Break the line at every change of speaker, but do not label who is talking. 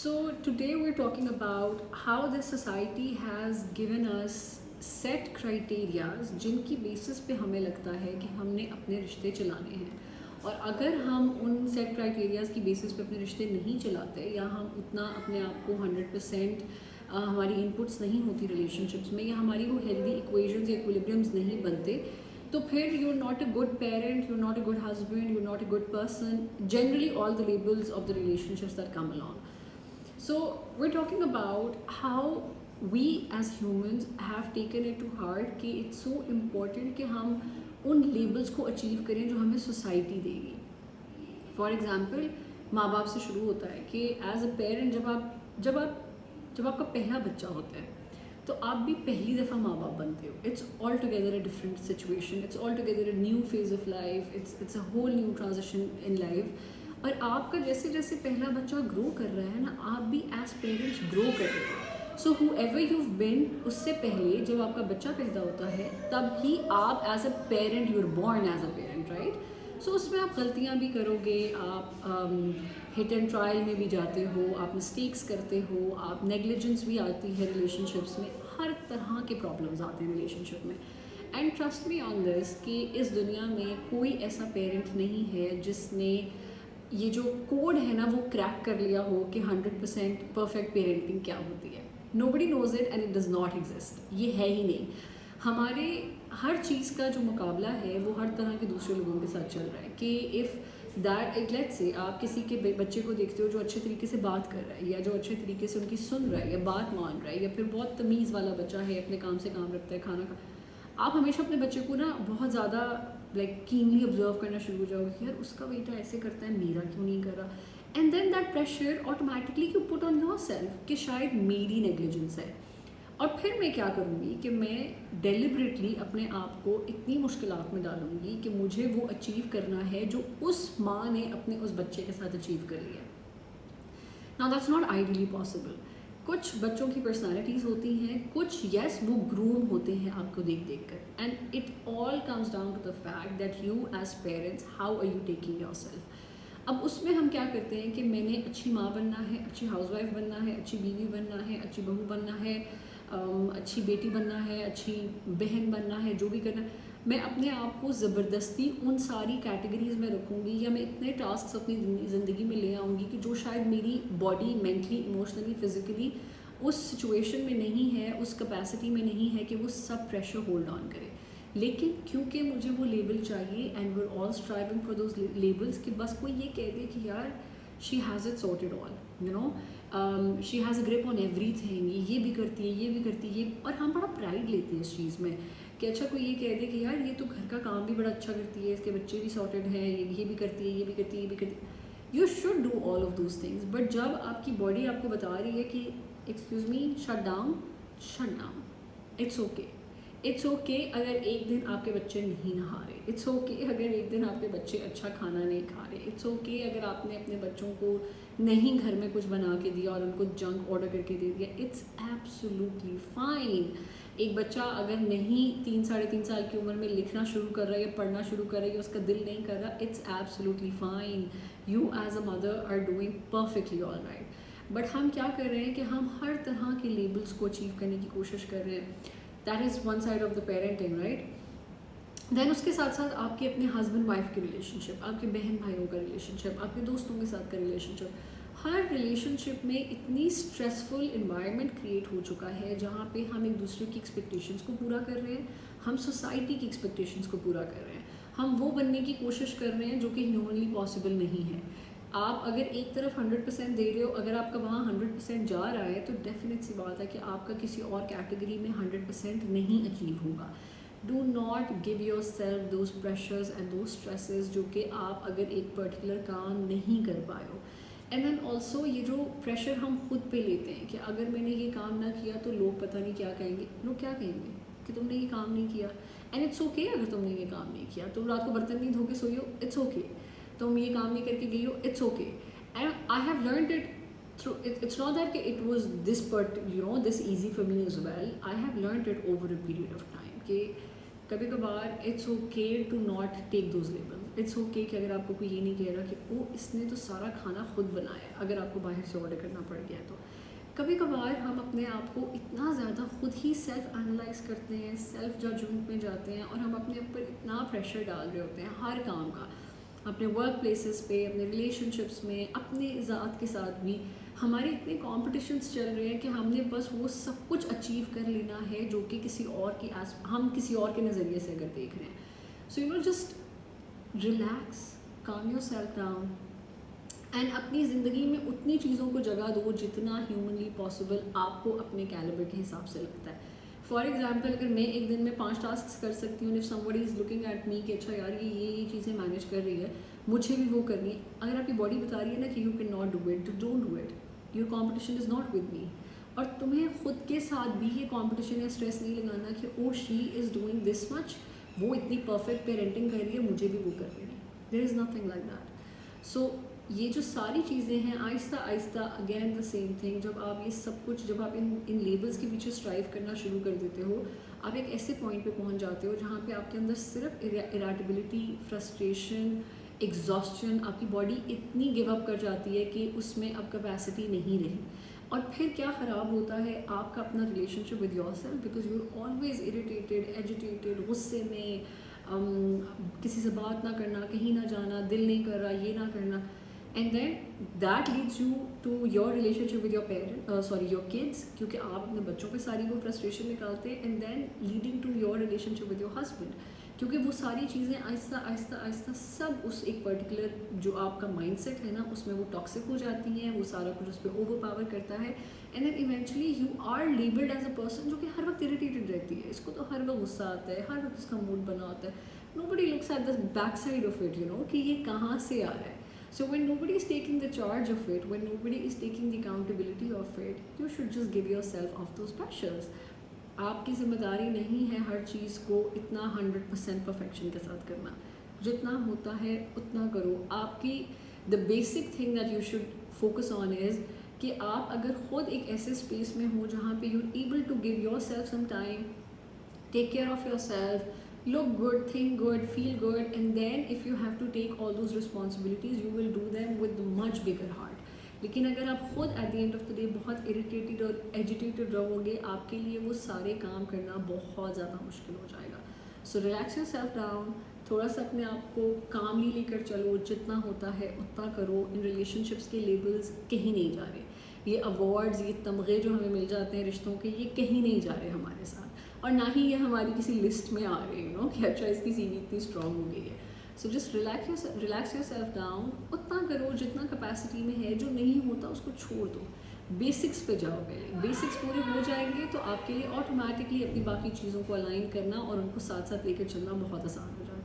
So today we're talking about how the society has given us set criterias जिनकी basis पे हमें लगता है कि हमने अपने रिश्ते चलाने हैं, और अगर हम उन सेट क्राइटेरियाज की बेसिस पे अपने रिश्ते नहीं चलाते या हम उतना अपने आप को 100% हमारी इनपुट्स नहीं होती रिलेशनशिप्स में, या हमारी वो हेल्दी इक्वेशंस या इक्विलिब्रियम्स नहीं बनते, तो फिर you are not a good parent, you are not a good husband, you are not a good person, generally all the labels of the relationships that come along. So we're talking about how we as humans have taken it to heart कि it's so important कि हम उन labels को achieve करें जो हमें society देगी. For example, माँ बाप से शुरू होता है कि as a parent जब आपका पहला बच्चा होता है तो आप भी पहली दफ़ा माँ बाप बनते हो. It's altogether a different situation. It's altogether a new phase of life. It's a whole new transition in life. और आपका जैसे जैसे पहला बच्चा ग्रो कर रहा है ना, आप भी एज पेरेंट्स ग्रो कर रहे हो. सो हूएवर you've been, उससे पहले जब आपका बच्चा पैदा होता है तब ही आप as a parent, you are born as a parent, right. So उसमें आप गलतियाँ भी करोगे, आप हिट एंड ट्रायल में भी जाते हो, आप मिस्टेक्स करते हो, आप नेग्लिजेंस भी आती है रिलेशनशिप्स में, हर तरह के प्रॉब्लम्स आते हैं रिलेशनशिप में. And trust me on this कि इस दुनिया में कोई ऐसा पेरेंट नहीं है जिसने ये जो कोड है ना वो क्रैक कर लिया हो कि 100% परफेक्ट पेरेंटिंग क्या होती है. Nobody knows it and it does not exist. ये है ही नहीं. हमारे हर चीज़ का जो मुकाबला है वो हर तरह के दूसरे लोगों के साथ चल रहा है कि इफ़ दैट लेट्स से आप किसी के बच्चे को देखते हो जो अच्छे तरीके से बात कर रहा है, या जो अच्छे तरीके से उनकी सुन रहा है या बात मान रहा है, या फिर बहुत तमीज़ वाला बच्चा है, अपने काम से काम रखता है, खाना का, आप हमेशा अपने बच्चे को ना बहुत ज़्यादा कीनली ऑब्जर्व करना शुरू हो जाओगे कि यार उसका बेटा ऐसे करता है, मेरा क्यों नहीं कर रहा. And then that pressure automatically you put on yourself कि शायद मेरी नेग्लिजेंस है. और फिर मैं क्या करूँगी कि मैं डेलिबरेटली अपने आप को इतनी मुश्किलात में डालूँगी कि मुझे वो अचीव करना है जो उस माँ ने अपने उस बच्चे के साथ अचीव कर लिया. Now that's not ideally possible. कुछ बच्चों की पर्सनालिटीज़ होती हैं, कुछ यस वो ग्रूम होते हैं आपको देख देख कर, and it all comes down to the fact that you as parents how are you taking yourself. अब उसमें हम क्या करते हैं कि मैंने अच्छी माँ बनना है, अच्छी हाउसवाइफ बनना है, अच्छी बीवी बनना है, अच्छी बहू बनना है, अच्छी बेटी बनना है, अच्छी बहन बनना है, जो भी करना है, मैं अपने आप को ज़बरदस्ती उन सारी कैटेगरीज़ में रखूँगी, या मैं इतने टास्क अपनी ज़िंदगी में ले आऊँगी कि जो शायद मेरी बॉडी मेंटली, इमोशनली, फिज़िकली उस सिचुएशन में नहीं है, उस कैपेसिटी में नहीं है कि वो सब प्रेशर होल्ड ऑन करे. लेकिन क्योंकि मुझे वो लेबल चाहिए, and we are all striving for those labels, कि बस कोई ये कह दे कि यार she has it sorted all, you know, she has a grip on everything, ये भी करती है, ये भी करती है, ये. और हम बड़ा प्राइड लेते हैं इस चीज़ में कि अच्छा कोई ये कह दे कि यार ये तो घर का काम भी बड़ा अच्छा करती है, इसके बच्चे भी सॉर्टेड हैं, ये भी करती है, ये भी करती है, ये भी करती है. You should do all of those things, but जब आपकी बॉडी आपको बता रही है कि excuse me, shut down, it's okay. It's okay अगर एक दिन आपके बच्चे नहीं नहा रहे. इट्स ओके अगर एक दिन आपके बच्चे अच्छा खाना नहीं खा रहे. इट्स ओके अगर आपने अपने बच्चों को नहीं घर में कुछ बना के दिया और उनको जंक ऑर्डर करके दे दिया. It's absolutely fine. एक बच्चा अगर नहीं 3-3.5 साल की उम्र में लिखना शुरू कर रहा है या पढ़ना शुरू कर रहा है, उसका दिल नहीं कर रहा, it's absolutely fine. You as a mother are doing perfectly all right. But हम क्या कर रहे हैं कि हम हर तरह के लेबल्स को अचीव करने की कोशिश कर रहे हैं. That is one side of the parenting, right. Then उसके साथ साथ आपके अपने हस्बैंड वाइफ के रिलेशनशिप, आपके बहन भाइयों का रिलेशनशिप, आपके दोस्तों के साथ का रिलेशनशिप, हर रिलेशनशिप में इतनी स्ट्रेसफुल इन्वायरमेंट क्रिएट हो चुका है जहाँ पे हम एक दूसरे की एक्सपेक्टेशंस को पूरा कर रहे हैं, हम सोसाइटी की एक्सपेक्टेशंस को पूरा कर रहे हैं, हम वो बनने की कोशिश कर रहे हैं जो कि ह्यूमनली पॉसिबल नहीं है. आप अगर एक तरफ 100% दे रहे हो, अगर आपका वहाँ 100% जा रहा है, तो डेफिनेट सी बात है कि आपका किसी और कैटेगरी में 100% नहीं अचीव होगा. Do not give your self those pressures and those stresses जो कि आप अगर एक पर्टिकुलर काम नहीं कर पाए हो. एंड देन ऑल्सो ये जो प्रेशर हम खुद पे लेते हैं कि अगर मैंने ये काम ना किया तो लोग पता नहीं क्या कहेंगे. लोग क्या कहेंगे कि तुमने ये काम नहीं किया. एंड इट्स ओके अगर तुमने ये काम नहीं किया, तुम रात को बर्तन नहीं धो के सोई हो, इट्स ओके. तुम ये काम नहीं करके गई हो, it's okay. And I have learned it through, it's not that कि it was this this easy for me as well. I have learned it over a period of time कि कभी कभार it's okay to not take those labels. It's okay कि अगर आपको कोई ये नहीं कह रहा कि वो इसने तो सारा खाना खुद बनाया, अगर आपको बाहर से ऑर्डर करना पड़ गया तो कभी कभार हम अपने आप को इतना ज़्यादा खुद ही सेल्फ एनालाइज करते हैं, सेल्फ जजमेंट में जाते हैं और हम अपने ऊपर इतना प्रेशर डाल रहे होते हैं हर काम का, अपने वर्क प्लेसेस पे, अपने रिलेशनशिप्स में, अपने ज़ात के साथ भी। हमारे इतने कॉम्पिटिशन्स चल रहे हैं कि हमने बस वो सब कुछ अचीव कर लेना है जो कि किसी और की हम किसी और के नज़रिए से अगर देख रहे हैं। So you know just relax, काम योर सेल्फ डाउन एंड अपनी ज़िंदगी में उतनी चीज़ों को जगह दो जितना ह्यूमनली पॉसिबल आपको अपने कैलिबर के हिसाब से लगता है। फॉर एग्जाम्पल, अगर मैं एक दिन में 5 टास्क कर सकती हूँ, if somebody is looking at me कि अच्छा यार ये चीज़ें मैनेज कर रही है, मुझे भी वो करनी है। अगर आपकी बॉडी बता रही है ना कि you can not do it, don't do it, your competition is not with me. और तुम्हें खुद के साथ भी ये कॉम्पिटिशन या स्ट्रेस नहीं लगाना कि oh she is doing this much, वो इतनी परफेक्ट पेरेंटिंग कर रही है, मुझे भी वो करनी है। There is nothing like that. So ये जो सारी चीज़ें हैं Aahista Aahista, again the same thing, जब आप ये सब कुछ, जब आप इन लेबल्स के पीछे स्ट्राइव करना शुरू कर देते हो, आप एक ऐसे पॉइंट पे पहुंच जाते हो जहाँ पे आपके अंदर सिर्फ इरिटेबिलिटी, फ्रस्ट्रेशन, एग्जॉस्शन, आपकी बॉडी इतनी गिव अप कर जाती है कि उसमें अब कैपेसिटी नहीं रही। और फिर क्या ख़राब होता है आपका अपना relationship with yourself, because you are always irritated, agitated, गुस्से में, किसी से बात ना करना, कहीं ना जाना, दिल नहीं कर रहा, ये ना करना। And then that leads you to your relationship with your kids, क्योंकि आप अपने बच्चों पे सारी वो फ्रस्ट्रेशन निकालते हैं। And then leading to your relationship with your husband, क्योंकि वो सारी चीज़ें आहिस्ता आहिस्ता आहिस्ता सब उस एक पर्टिकुलर जो आपका माइंडसेट है ना, उसमें वो टॉक्सिक हो जाती हैं, वो सारा कुछ उस पर ओवर पावर करता है। And then eventually you are labelled as a person जो कि हर वक्त इरिटेटेड रहती है, इसको तो हर वक्त गुस्सा आता है, हर वक्त इसका मूड बना होता है। Nobody looks at the back side of it, you know, कि ये कहाँ से आ रहा है। So when nobody is taking the charge of it, when nobody is taking the accountability of it, you should just give yourself off those pressures. आपकी जिम्मेदारी नहीं है हर चीज़ को इतना 100% परफेक्शन के साथ करना। जितना होता है उतना करो। आपकी the basic thing that you should focus on is कि आप अगर खुद एक ऐसे स्पेस में हो जहाँ पे you're able to give yourself some time, take care of yourself, look good, think good, feel good, and then if you have to take all those responsibilities, you will do them with much bigger heart. लेकिन अगर आप खुद at the end of the day बहुत irritated और agitated रहोगे, आपके लिए वो सारे काम करना बहुत ज़्यादा मुश्किल हो जाएगा। So relax yourself down, थोड़ा सा अपने आप को calmly लेकर चलो, जितना होता है उतना करो। इन relationships के labels कहीं नहीं जा रहे, ये अवार्ड्स, ये तमगे जो हमें मिल जाते हैं रिश्तों के, ये कहीं नहीं जा रहे हमारे साथ, और ना ही ये हमारी किसी लिस्ट में आ रहे हैं, नो, कि अच्छा इसकी सीवी इतनी स्ट्रॉन्ग हो गई है। So just relax your self down, उतना करो जितना कैपेसिटी में है। जो नहीं होता उसको छोड़ दो, बेसिक्स पे जाओ। पहले बेसिक्स पूरे हो जाएंगे तो आपके लिए ऑटोमेटिकली अपनी बाकी चीज़ों को अलाइन करना और उनको साथ साथ लेकर चलना बहुत आसान हो जाएगा।